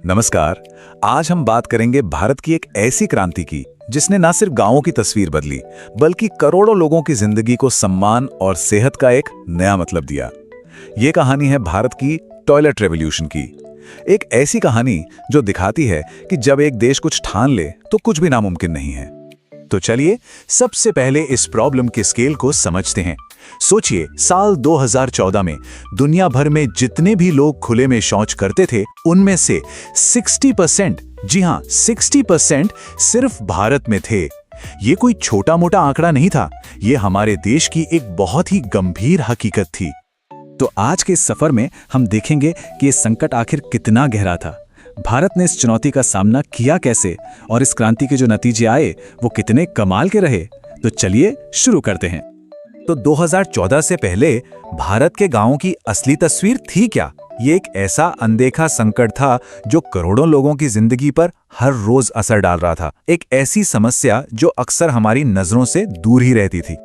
नमस्कार। आज हम बात करेंगे भारत की एक ऐसी क्रांति की जिसने न सिर्फ गांवों की तस्वीर बदली बल्कि करोड़ों लोगों की जिंदगी को सम्मान और सेहत का एक नया मतलब दिया। ये कहानी है भारत की टॉयलेट रेवोल्यूशन की। एक ऐसी कहानी जो दिखाती है कि जब एक देश कुछ ठान ले तो कुछ भी नामुमकिन नहीं है। तो चलिए सबसे पहले इस प्रॉब्लम के स्केल को समझते हैं। सोचिए, साल 2014 में दुनिया भर में जितने भी लोग खुले में शौच करते थे उनमें से 60%, जी हां 60% सिर्फ भारत में थे। ये कोई छोटा मोटा आंकड़ा नहीं था, ये हमारे देश की एक बहुत ही गंभीर हकीकत थी। तो आज के इस सफर में हम देखेंगे कि ये संकट आखिर कितना गहरा था, भारत ने इस चुनौती का सामना किया कैसे और इस क्रांति के जो नतीजे आए वो कितने कमाल के रहे। तो चलिए शुरू करते हैं। तो 2014 से पहले भारत के गांवों की असली तस्वीर थी क्या? ये एक ऐसा अनदेखा संकट था जो करोड़ों लोगों की जिंदगी पर हर रोज असर डाल रहा था। एक ऐसी समस्या जो अक्सर हमारी नजरों से दूर ही रहती थी।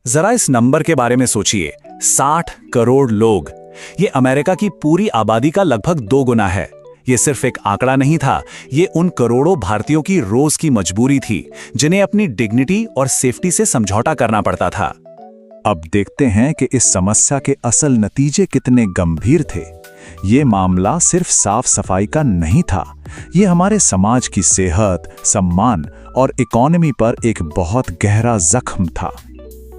जरा इस नंबर के बारे में सोचिए, 60 करोड़ लोग। ये अमेरिका की पूरी आबादी का लगभग 2 गुना है। ये सिर्फ एक आंकड़ा नहीं था, ये उन करोड़ों भारतीयों की रोज की मजबूरी थी जिन्हें अपनी डिग्निटी और सेफ्टी से समझौता करना पड़ता था। अब देखते हैं कि इस समस्या के असल नतीजे कितने गंभीर थे। ये मामला सिर्फ साफ सफाई का नहीं था, ये हमारे समाज की सेहत, सम्मान और इकोनॉमी पर एक बहुत गहरा जख्म था।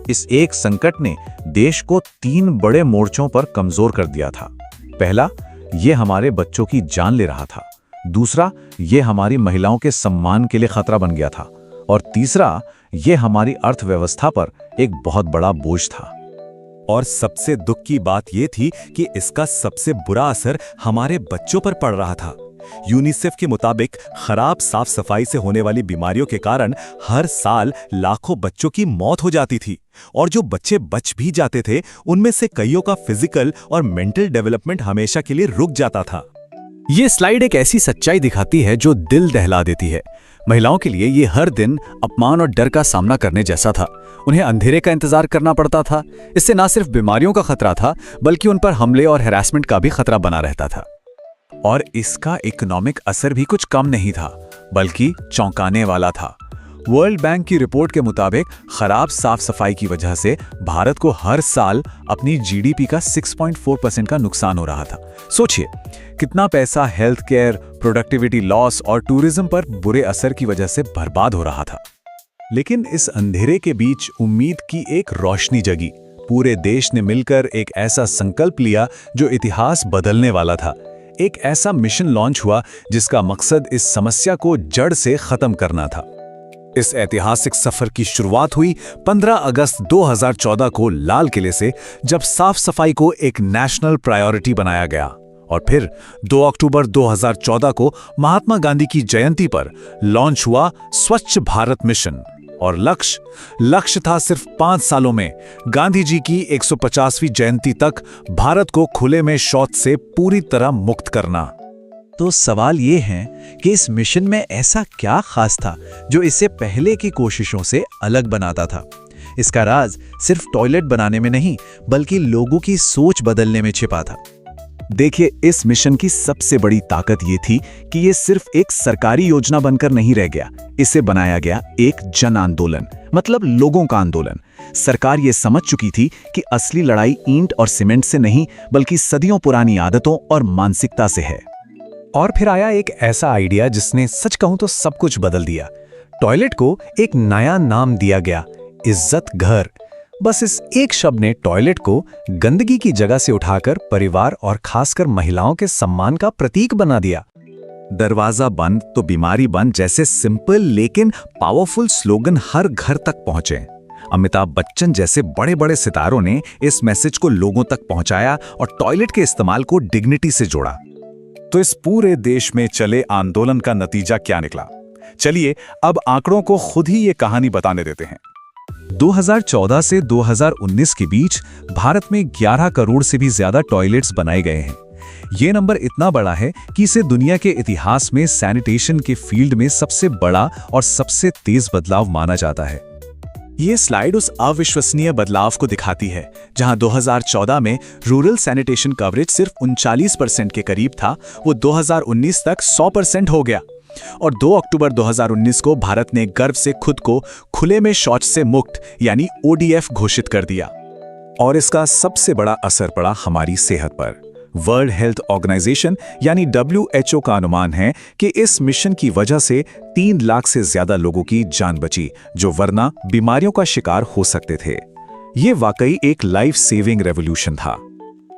इस एक संकट ने देश को 3 बड़े मोर्चों पर कमजोर कर दिया था। पहला, ये हमारे बच्चों की जान ले रहा था। दूसरा, ये हमारी महिलाओं के सम्मान के लिए खतरा बन गया था। और तीसरा, ये हमारी अर्थव्यवस्था पर एक बहुत बड़ा बोझ था। और सबसे दुख की बात यह थी कि इसका सबसे बुरा असर हमारे बच्चों पर पड़ रहा था। यूनिसेफ के मुताबिक खराब साफ सफाई से होने वाली बीमारियों के कारण हर साल लाखों बच्चों की मौत हो जाती थी, और जो बच्चे बच भी जाते थे उनमें से कईयों का फिजिकल और मेंटल डेवलपमेंट हमेशा के लिए रुक जाता था। ये स्लाइड एक ऐसी सच्चाई दिखाती है जो दिल दहला देती है। महिलाओं के लिए ये हर दिन अपमान और डर का सामना करने जैसा था। उन्हें अंधेरे का इंतजार करना पड़ता था। इससे न सिर्फ बीमारियों का खतरा था बल्कि उन पर हमले और हैरेसमेंट का भी खतरा बना रहता था। और इसका इकोनॉमिक असर भी कुछ कम नहीं था, बल्कि चौंकाने वाला था। वर्ल्ड बैंक की रिपोर्ट के मुताबिक खराब साफ सफाई की वजह से भारत को हर साल अपनी जीडीपी का 6.4% का नुकसान हो रहा था। सोचिए कितना पैसा हेल्थ केयर, प्रोडक्टिविटी लॉस और टूरिज्म पर बुरे असर की वजह से बर्बाद हो रहा था। लेकिन इस अंधेरे के बीच उम्मीद की एक रोशनी जगी। पूरे देश ने मिलकर एक ऐसा संकल्प लिया जो इतिहास बदलने वाला था। एक ऐसा मिशन लॉन्च हुआ जिसका मकसद इस समस्या को जड़ से खत्म करना था। इस ऐतिहासिक सफर की शुरुआत हुई 15 अगस्त 2014 को लाल किले से, जब साफ सफाई को एक नेशनल प्रायोरिटी बनाया गया। और फिर 2 अक्टूबर 2014 को महात्मा गांधी की जयंती पर लॉन्च हुआ स्वच्छ भारत मिशन। और लक्ष्य था सिर्फ 5 सालों में गांधी जी की 150वीं जयंती तक भारत को खुले में शौच से पूरी तरह मुक्त करना। तो सवाल ये है कि इस मिशन में ऐसा क्या खास था जो इसे पहले की कोशिशों से अलग बनाता था? इसका राज सिर्फ टॉयलेट बनाने में नहीं बल्कि लोगों की सोच बदलने में छिपा था। देखिए, इस मिशन की सबसे बड़ी ताकत ये थी कि ये सिर्फ एक सरकारी योजना बनकर नहीं रह गया, इसे बनाया गया एक जन आंदोलन, मतलब लोगों का आंदोलन। सरकार ये समझ चुकी थी कि असली लड़ाई ईंट और सीमेंट से नहीं बल्कि सदियों पुरानी आदतों और मानसिकता से है। और फिर आया एक ऐसा आइडिया जिसने सच कहूं तो सब कुछ बदल दिया। टॉयलेट को एक नया नाम दिया गया, इज्जत घर। बस इस एक शब्द ने टॉयलेट को गंदगी की जगह से उठाकर परिवार और खासकर महिलाओं के सम्मान का प्रतीक बना दिया। दरवाजा बंद तो बीमारी बंद जैसे सिंपल लेकिन पावरफुल स्लोगन हर घर तक पहुंचे। अमिताभ बच्चन जैसे बड़े बड़े सितारों ने इस मैसेज को लोगों तक पहुंचाया और टॉयलेट के इस्तेमाल को डिग्निटी से जोड़ा। तो इस पूरे देश में चले आंदोलन का नतीजा क्या निकला? चलिए अब आंकड़ों को खुद ही ये कहानी बताने देते हैं। 2014 से 2019 के बीच भारत में 11 करोड़ से भी ज्यादा टॉयलेट्स बनाए गए हैं। ये नंबर इतना बड़ा है कि इसे दुनिया के इतिहास में सैनिटेशन के फील्ड में सबसे बड़ा और सबसे तेज बदलाव माना जाता है। ये स्लाइड उस अविश्वसनीय बदलाव को दिखाती है जहां 2014 में रूरल सैनिटेशन कवरेज सिर्फ 39% के करीब था, वो 2019 तक 100% हो गया। और 2 अक्टूबर 2019 को भारत ने गर्व से खुद को खुले में शौच से मुक्त यानी ODF घोषित कर दिया। और इसका सबसे बड़ा असर पड़ा हमारी सेहत पर। वर्ल्ड हेल्थ ऑर्गेनाइजेशन यानी WHO का अनुमान है कि इस मिशन की वजह से 3 लाख से ज्यादा लोगों की जान बची, जो वरना बीमारियों का शिकार हो सकते थे। ये वाकई एक लाइफ सेविंग रेवोल्यूशन था।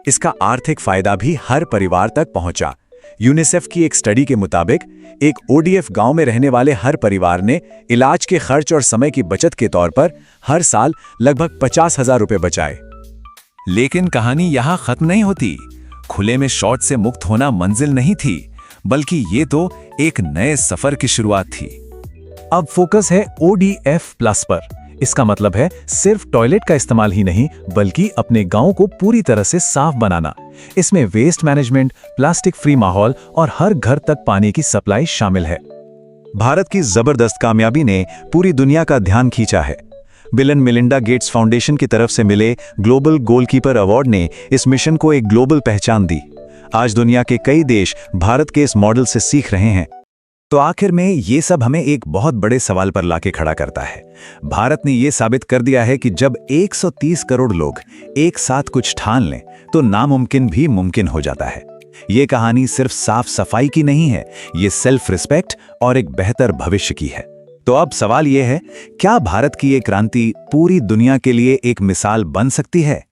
इसका आर्थिक फायदा भी हर परिवार तक पहुंचा। यूनिसेफ की एक स्टडी के मुताबिक एक ODF गांव में रहने वाले हर परिवार ने इलाज के खर्च और समय की बचत के तौर पर हर साल लगभग 50,000 रुपए बचाए। लेकिन कहानी यहां खत्म नहीं होती। खुले में शौच से मुक्त होना मंजिल नहीं थी, बल्कि ये तो एक नए सफर की शुरुआत थी। अब फोकस है ODF प्लस पर। इसका मतलब है सिर्फ टॉयलेट का इस्तेमाल ही नहीं, बल्कि अपने गांव को पूरी तरह से साफ बनाना। इसमें वेस्ट मैनेजमेंट, प्लास्टिक फ्री माहौल और हर घर तक पानी की सप्लाई शामिल है। भारत की जबरदस्त कामयाबी ने पूरी दुनिया का ध्यान खींचा है। Bill and Melinda Gates foundation की तरफ से मिले ग्लोबल गोलकीपर अवार्ड ने इस मिशन को एक ग्लोबल पहचान दी। आज दुनिया के कई देश भारत के इस मॉडल से सीख रहे हैं। तो आखिर में ये सब हमें एक बहुत बड़े सवाल पर लाके खड़ा करता है। भारत ने ये साबित कर दिया है कि जब 130 करोड़ लोग एक साथ कुछ ठान लें तो नामुमकिन भी मुमकिन हो जाता है। ये कहानी सिर्फ साफ सफाई की नहीं है, ये सेल्फ रिस्पेक्ट और एक बेहतर भविष्य की है। तो अब सवाल यह है, क्या भारत की ये क्रांति पूरी दुनिया के लिए एक मिसाल बन सकती है?